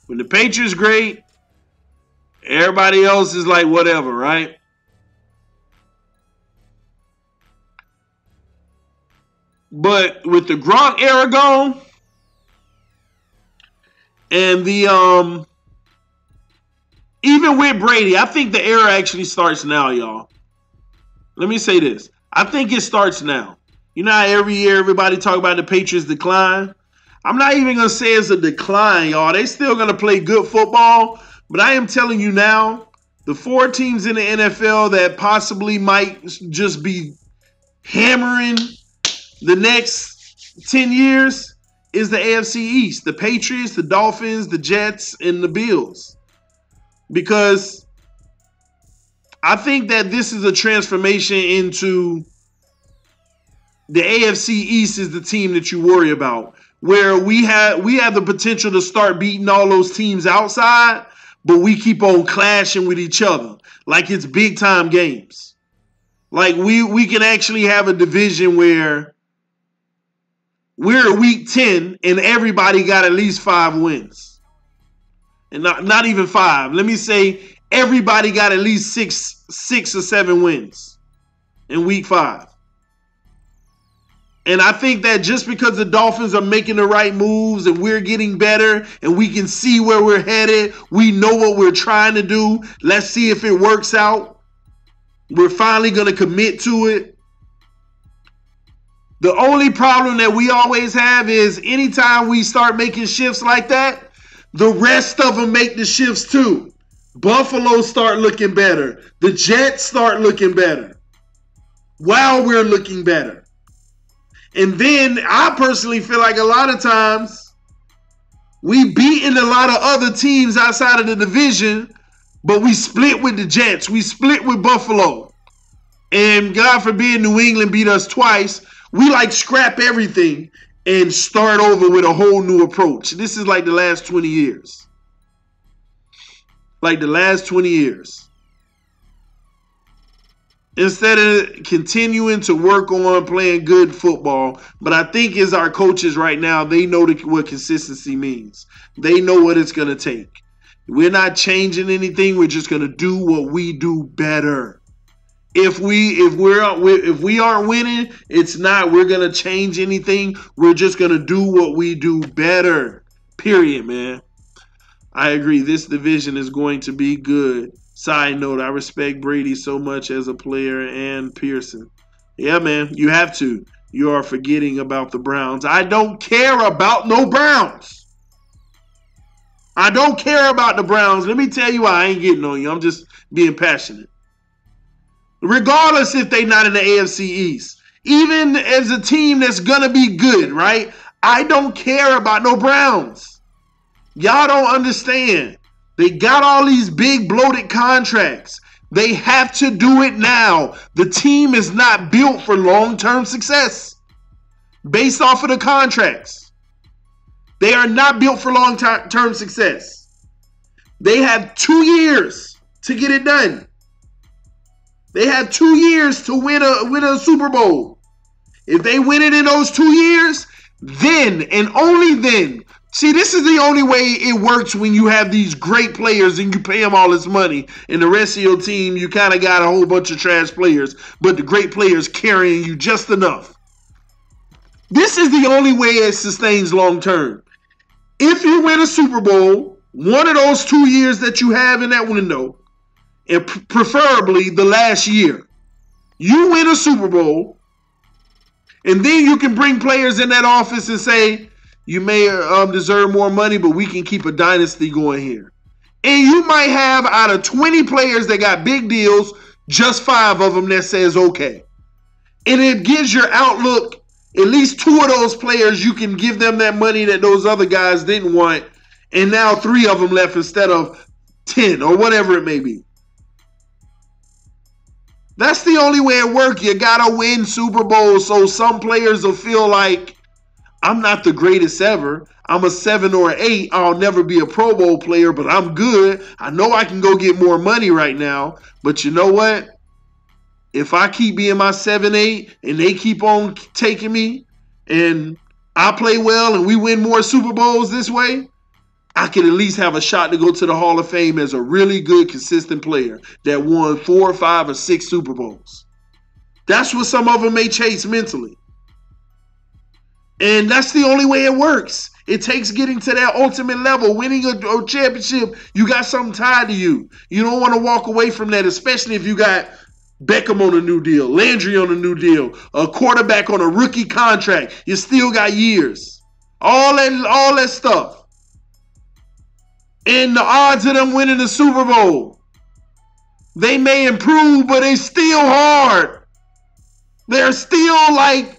S1: When the Patriots great, everybody else is like whatever, right? But with the Gronk era gone, and the even with Brady, I think the era actually starts now, y'all. Let me say this. I think it starts now. You know how every year everybody talk about the Patriots decline? I'm not even going to say it's a decline, y'all. They still going to play good football. But I am telling you now, the 4 teams in the NFL that possibly might just be hammering the next 10 years is the AFC East. The Patriots, the Dolphins, the Jets, and the Bills. Because I think that this is a transformation into the AFC East is the team that you worry about. Where we have the potential to start beating all those teams outside, but we keep on clashing with each other like it's big time games. Like we can actually have a division where we're at week 10 and everybody got at least 5 wins. And not even 5. Let me say everybody got at least 6 or 7 wins in week 5. And I think that just because the Dolphins are making the right moves and we're getting better and we can see where we're headed, we know what we're trying to do. Let's see if it works out. We're finally going to commit to it. The only problem that we always have is anytime we start making shifts like that, the rest of them make the shifts too. Buffalo start looking better. The Jets start looking better while we're looking better. And then I personally feel like a lot of times we beaten a lot of other teams outside of the division, but we split with the Jets. We split with Buffalo. And God forbid New England beat us twice. We like scrap everything and start over with a whole new approach. This is like the last 20 years. Like the last 20 years. Instead of continuing to work on playing good football, but I think as our coaches right now, they know what consistency means. They know what it's going to take. We're not changing anything. We're just going to do what we do better. If we aren't winning, it's not we're going to change anything. We're just going to do what we do better. Period, man. I agree. This division is going to be good. Side note, I respect Brady so much as a player and Pearson. Yeah, man, you have to. You are forgetting about the Browns. I don't care about no Browns. I don't care about the Browns. Let me tell you why I ain't getting on you. I'm just being passionate. Regardless if they're not in the AFC East, even as a team that's going to be good, right? I don't care about no Browns. Y'all don't understand. They got all these big bloated contracts. They have to do it now. The team is not built for long-term success based off of the contracts. They are not built for long-term success. They have 2 years to get it done. They have 2 years to win a Super Bowl. If they win it in those 2 years, then and only then. See, this is the only way it works when you have these great players and you pay them all this money, and the rest of your team, you kind of got a whole bunch of trash players, but the great players carrying you just enough. This is the only way it sustains long term. If you win a Super Bowl, one of those 2 years that you have in that window, and preferably the last year, you win a Super Bowl, and then you can bring players in that office and say, you may deserve more money, but we can keep a dynasty going here. And you might have out of 20 players that got big deals, just 5 of them that says okay. And it gives your outlook, at least 2 of those players, you can give them that money that those other guys didn't want. And now 3 of them left instead of 10 or whatever it may be. That's the only way it works. You got to win Super Bowls so some players will feel like, I'm not the greatest ever. I'm a 7 or 8. I'll never be a Pro Bowl player, but I'm good. I know I can go get more money right now. But you know what? If I keep being my 7, 8, and they keep on taking me, and I play well and we win more Super Bowls this way, I can at least have a shot to go to the Hall of Fame as a really good, consistent player that won 4 or 5 or 6 Super Bowls. That's what some of them may chase mentally. And that's the only way it works. It takes getting to that ultimate level, winning a championship. You got something tied to you. You don't want to walk away from that, especially if you got Beckham on a new deal, Landry on a new deal, a quarterback on a rookie contract. You still got years. All that stuff. And the odds of them winning the Super Bowl, they may improve, but they still hard. They're still like,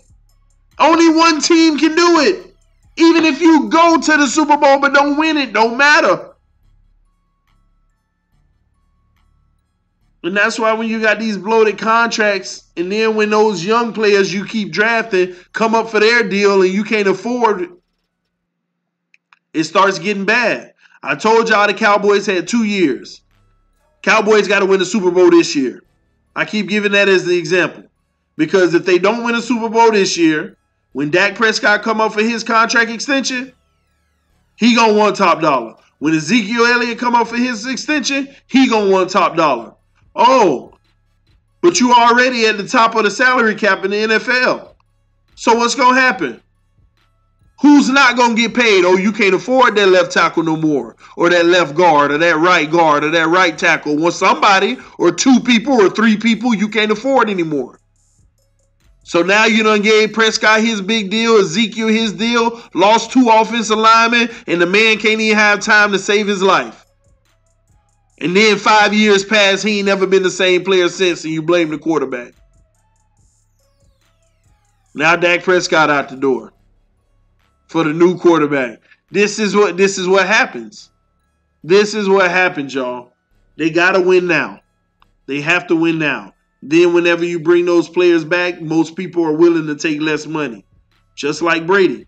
S1: only one team can do it. Even if you go to the Super Bowl but don't win it, don't matter. And that's why when you got these bloated contracts, and then when those young players you keep drafting come up for their deal and you can't afford it, it starts getting bad. I told y'all the Cowboys had 2 years. Cowboys got to win the Super Bowl this year. I keep giving that as the example. Because if they don't win a Super Bowl this year, when Dak Prescott come up for his contract extension, he going to want top dollar. When Ezekiel Elliott come up for his extension, he going to want top dollar. Oh, but you already at the top of the salary cap in the NFL. So what's going to happen? Who's not going to get paid? Oh, you can't afford that left tackle no more, or that left guard, or that right guard, or that right tackle. Well, somebody, or 2 people, or 3 people, you can't afford anymore. So now you done gave Prescott his big deal, Ezekiel his deal, lost 2 offensive linemen, and the man can't even have time to save his life. And then 5 years pass, he ain't never been the same player since, and you blame the quarterback. Now Dak Prescott out the door for the new quarterback. This is what happens. This is what happens, y'all. They gotta win now. They have to win now. Then whenever you bring those players back, most people are willing to take less money. Just like Brady.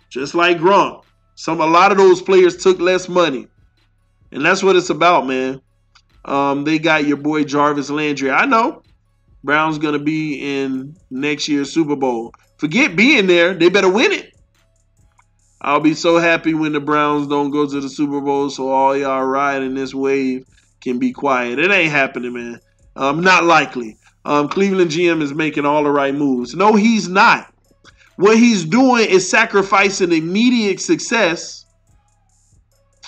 S1: Just like Gronk. A lot of those players took less money. And that's what it's about, man. They got your boy Jarvis Landry. I know. Brown's going to be in next year's Super Bowl. Forget being there. They better win it. I'll be so happy when the Browns don't go to the Super Bowl so all y'all riding this wave can be quiet. It ain't happening, man. Not likely. Cleveland GM is making all the right moves. No, he's not. What he's doing is sacrificing immediate success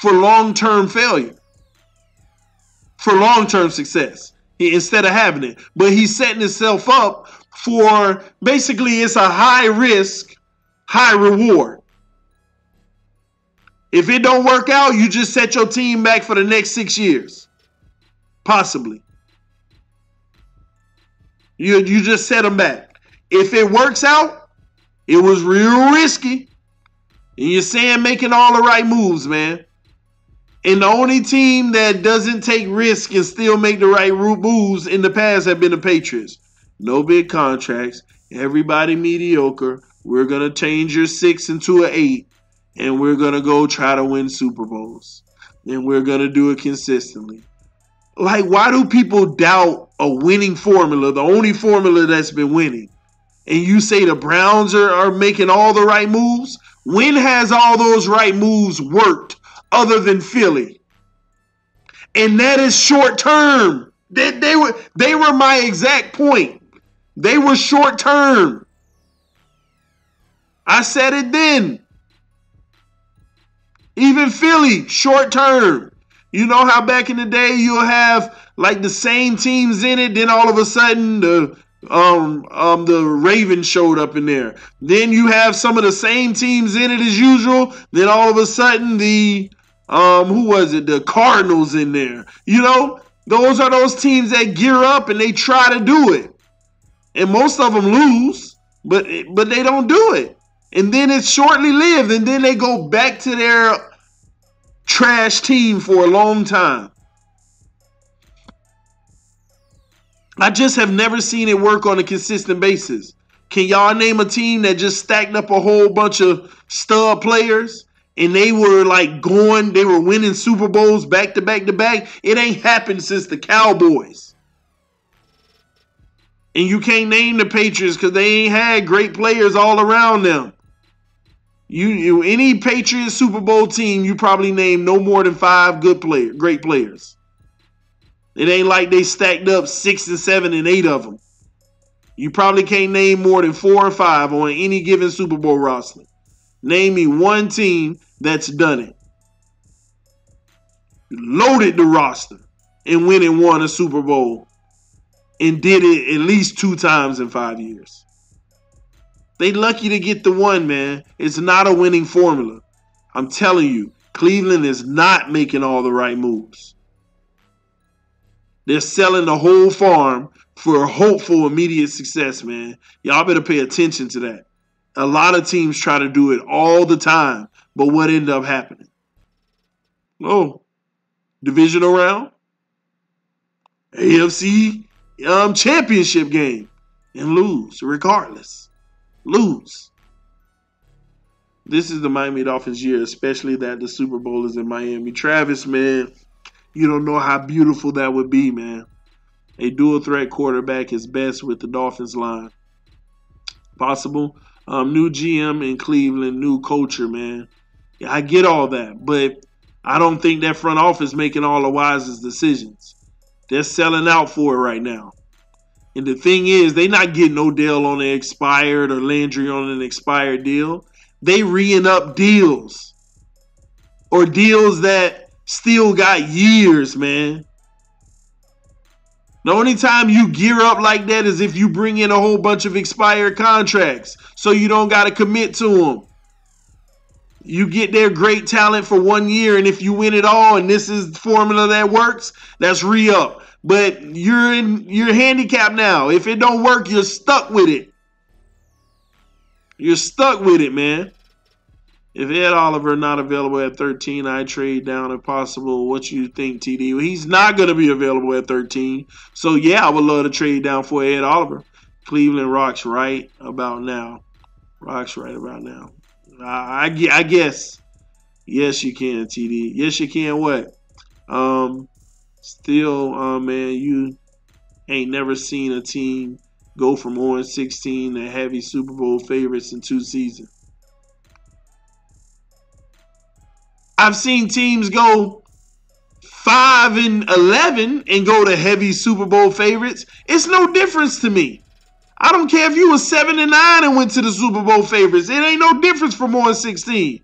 S1: for long-term failure, for long-term success, instead of having it. But he's setting himself up for, basically, it's a high risk, high reward. If it don't work out, you just set your team back for the next 6 years. Possibly. You just set them back. If it works out, it was real risky. And you're saying making all the right moves, man. And the only team that doesn't take risk and still make the right moves in the past have been the Patriots. No big contracts. Everybody mediocre. We're going to change your 6 into an 8. And we're going to go try to win Super Bowls. And we're going to do it consistently. Like, why do people doubt a winning formula, the only formula that's been winning? And you say the Browns are making all the right moves? When has all those right moves worked other than Philly? And that is short term. They were my exact point. They were short term. I said it then. Even Philly, short term. You know how back in the day you'll have like the same teams in it, then all of a sudden the Ravens showed up in there. Then you have some of the same teams in it as usual. Then all of a sudden the the Cardinals in there. You know, those are those teams that gear up and they try to do it. And most of them lose, but they don't do it. And then it's shortly lived, and then they go back to their trash team for a long time. I just have never seen it work on a consistent basis. Can y'all name a team that just stacked up a whole bunch of stud players and they were they were winning Super Bowls back to back to back? It ain't happened since the Cowboys. And you can't name the Patriots because they ain't had great players all around them. Any Patriots Super Bowl team, you probably name no more than 5 great players. It ain't like they stacked up 6 and 7 and 8 of them. You probably can't name more than 4 or 5 on any given Super Bowl roster. Name me one team that's done it. Loaded the roster and went and won a Super Bowl and did it at least 2 times in 5 years. They lucky to get the one, man. It's not a winning formula. I'm telling you, Cleveland is not making all the right moves. They're selling the whole farm for hopeful immediate success, man. Y'all better pay attention to that. A lot of teams try to do it all the time, but what ended up happening? Oh, divisional round, AFC championship game, and lose regardless. Lose. This is the Miami Dolphins year, especially that the Super Bowl is in Miami. Travis, man, you don't know how beautiful that would be, man. A dual threat quarterback is best with the Dolphins line. Possible. New GM in Cleveland, new culture, man. Yeah, I get all that, but I don't think that front office making all the wisest decisions. They're selling out for it right now. And the thing is, they not getting Odell on an expired or Landry on an expired deal. They re-ing up deals. Or deals that still got years, man. The only time you gear up like that is if you bring in a whole bunch of expired contracts. So you don't got to commit to them. You get their great talent for 1 year, and if you win it all and this is the formula that works, that's re-up. But you're handicapped now. If it don't work, you're stuck with it. You're stuck with it, man. If Ed Oliver not available at 13, I trade down if possible. What you think, TD? Well, he's not going to be available at 13. So, yeah, I would love to trade down for Ed Oliver. Cleveland rocks right about now. Rocks right about now. I guess. Yes, you can, TD. Yes, you can what? Still, man, you ain't never seen a team go from 0-16 to heavy Super Bowl favorites in 2 seasons. I've seen teams go 5-11 and go to heavy Super Bowl favorites. It's no difference to me. I don't care if you were 7-9 and went to the Super Bowl favorites. It ain't no difference from 0-16.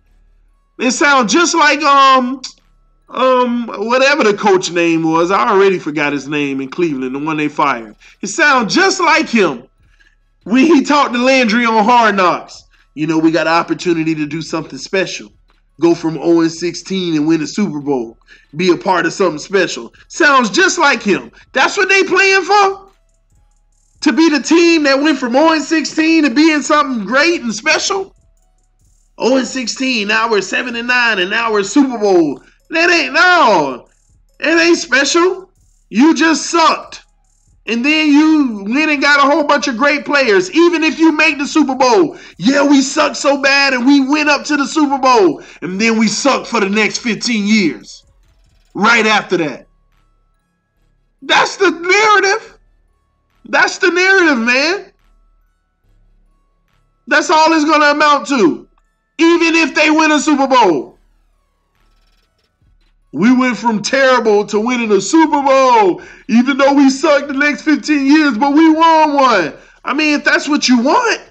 S1: It sounds just like Whatever the coach name was, I already forgot his name in Cleveland, the one they fired. It sounds just like him when he talked to Landry on Hard Knocks. You know, we got an opportunity to do something special. Go from 0-16 and win a Super Bowl. Be a part of something special. Sounds just like him. That's what they playing for? To be the team that went from 0-16 to being something great and special? 0-16, now we're 7-9, and now we're Super Bowl. That ain't, no. It ain't special. You just sucked. And then you went and got a whole bunch of great players. Even if you make the Super Bowl. Yeah, we sucked so bad and we went up to the Super Bowl. And then we sucked for the next 15 years. Right after that. That's the narrative. That's the narrative, man. That's all it's going to amount to. Even if they win a Super Bowl. We went from terrible to winning a Super Bowl, even though we sucked the next 15 years, but we won one. I mean, if that's what you want,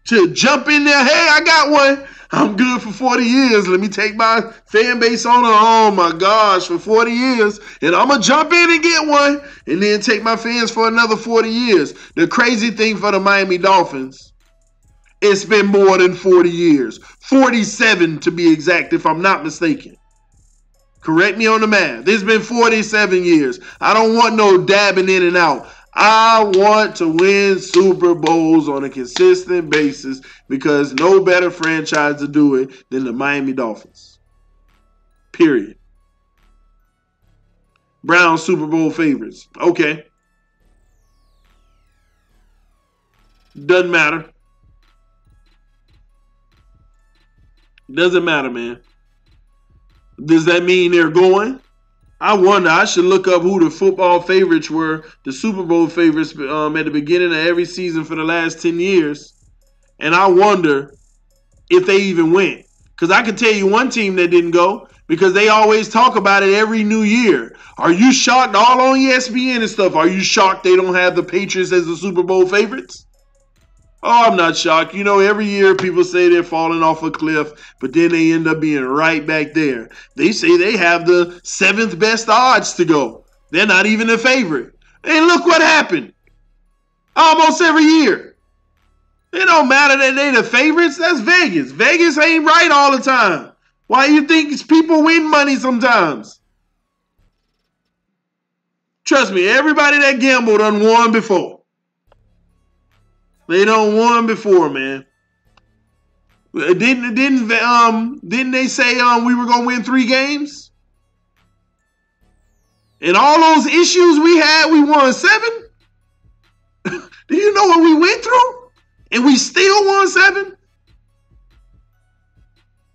S1: to jump in there, hey, I got one. I'm good for 40 years. Let me take my fan base on, oh my gosh, for 40 years. And I'm going to jump in and get one and then take my fans for another 40 years. The crazy thing for the Miami Dolphins, it's been more than 40 years. 47 to be exact, if I'm not mistaken. Correct me on the math. It's been 47 years. I don't want no dabbing in and out. I want to win Super Bowls on a consistent basis because no better franchise to do it than the Miami Dolphins. Period. Browns Super Bowl favorites. Okay. Doesn't matter. Doesn't matter, man. Does that mean they're going? I wonder. I should look up who the football favorites were, the Super Bowl favorites at the beginning of every season for the last 10 years. And I wonder if they even went. Because I can tell you one team that didn't go because they always talk about it every new year. Are you shocked? All on ESPN and stuff. Are you shocked they don't have the Patriots as the Super Bowl favorites? Oh, I'm not shocked. You know, every year people say they're falling off a cliff, but then they end up being right back there. They say they have the 7th best odds to go. They're not even a favorite. And look what happened. Almost every year. It don't matter that they the favorites. That's Vegas. Vegas ain't right all the time. Why you think people win money sometimes? Trust me, everybody that gambled done won before. They done won before, man. Didn't they say we were gonna win 3 games? And all those issues we had, we won 7? Do you know what we went through? And we still won 7?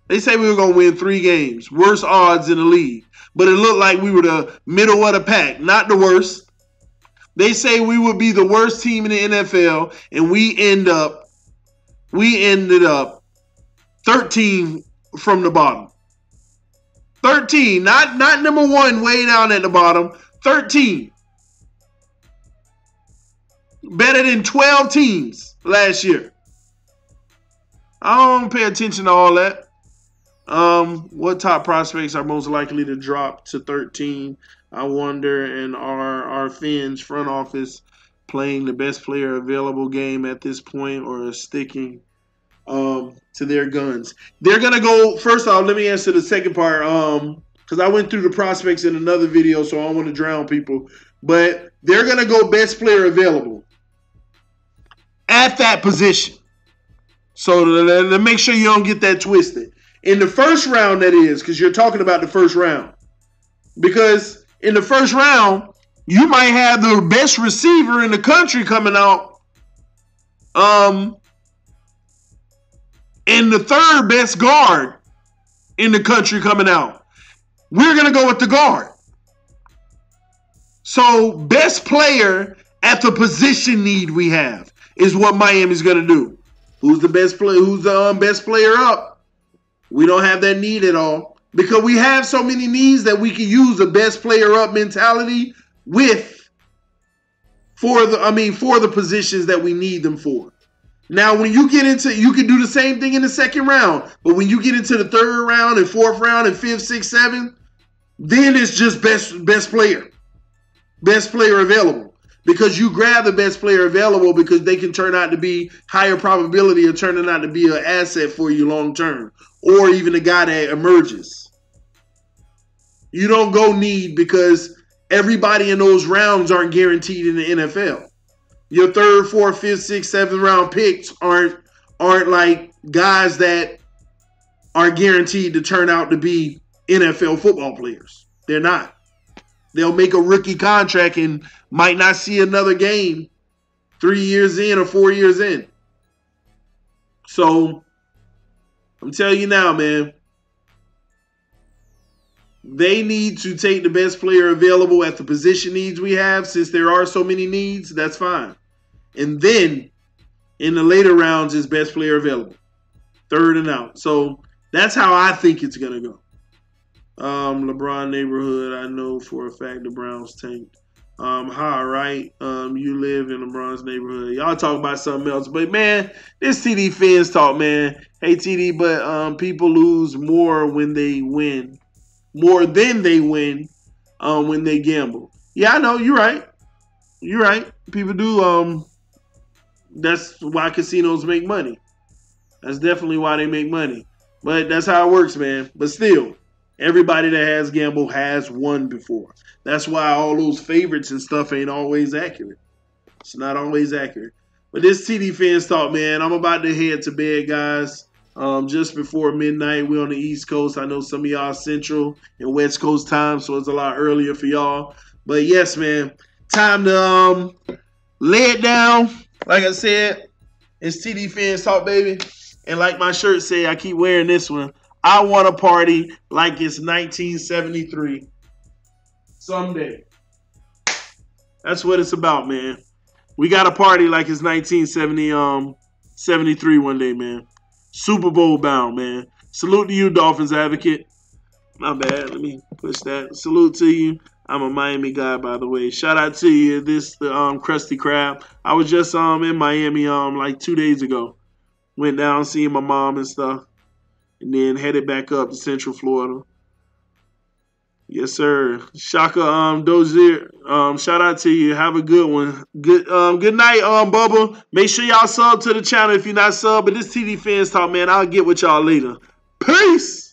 S1: They say we were gonna win 3 games. Worst odds in the league. But it looked like we were the middle of the pack, not the worst. They say we would be the worst team in the NFL, and we ended up 13 from the bottom. 13, not number 1 way down at the bottom. 13. Better than 12 teams last year. I don't pay attention to all that. What top prospects are most likely to drop to 13? I wonder, and are Finn's front office playing the best player available game at this point or sticking to their guns? They're going to go, first off, let me answer the second part because I went through the prospects in another video, so I don't want to drown people. But they're going to go best player available at that position. So to make sure you don't get that twisted. In the first round, that is, because you're talking about the first round. Because in the first round, you might have the best receiver in the country coming out. And the 3rd best guard in the country coming out. We're going to go with the guard. So best player at the position need we have is what Miami's going to do. Who's the best player? Who's the best player up? We don't have that need at all. Because we have so many needs that we can use the best player up mentality for the positions that we need them for. Now, when you get into, you can do the same thing in the second round, but when you get into the third round and fourth round and fifth, sixth, seventh, then it's just best player available, because you grab the best player available because they can turn out to be higher probability of turning out to be an asset for you long term, or even a guy that emerges. You don't go need, because everybody in those rounds aren't guaranteed in the NFL. Your third, fourth, fifth, sixth, seventh round picks aren't like guys that are guaranteed to turn out to be NFL football players. They're not. They'll make a rookie contract and might not see another game 3 years in or 4 years in. So I'm telling you now, man, they need to take the best player available at the position needs we have. Since there are so many needs, that's fine. And then in the later rounds is best player available. Third and out. So that's how I think it's going to go. LeBron neighborhood, I know for a fact the Browns tanked. Right? You live in LeBron's neighborhood. Y'all talk about something else. But, man, this TD fans talk, man. Hey, TD, but people lose more when they win. More than they win when they gamble. Yeah, I know. You're right. You're right. People do. That's why casinos make money. That's definitely why they make money. But that's how it works, man. But still, everybody that has gambled has won before. That's why all those favorites and stuff ain't always accurate. It's not always accurate. But this TD fans talk, man. I'm about to head to bed, guys. Just before midnight. We're on the East Coast. I know some of y'all Central and West Coast time, so it's a lot earlier for y'all. But yes, man, time to lay it down. Like I said, it's TD fans talk, baby. And like my shirt say, I keep wearing this one. I want to party like it's 1973 someday. That's what it's about, man. We got to party like it's 1973 one day, man. Super Bowl bound, man. Salute to you, Dolphins advocate. My bad. Let me push that. Salute to you. I'm a Miami guy, by the way. Shout out to you. This the Krusty Krab. I was just in Miami like 2 days ago. Went down seeing my mom and stuff, and then headed back up to Central Florida. Yes, sir. Shaka Dozier. Shout out to you. Have a good one. Good night, Bubba. Make sure y'all sub to the channel if you're not sub. But this TD fans talk, man. I'll get with y'all later. Peace.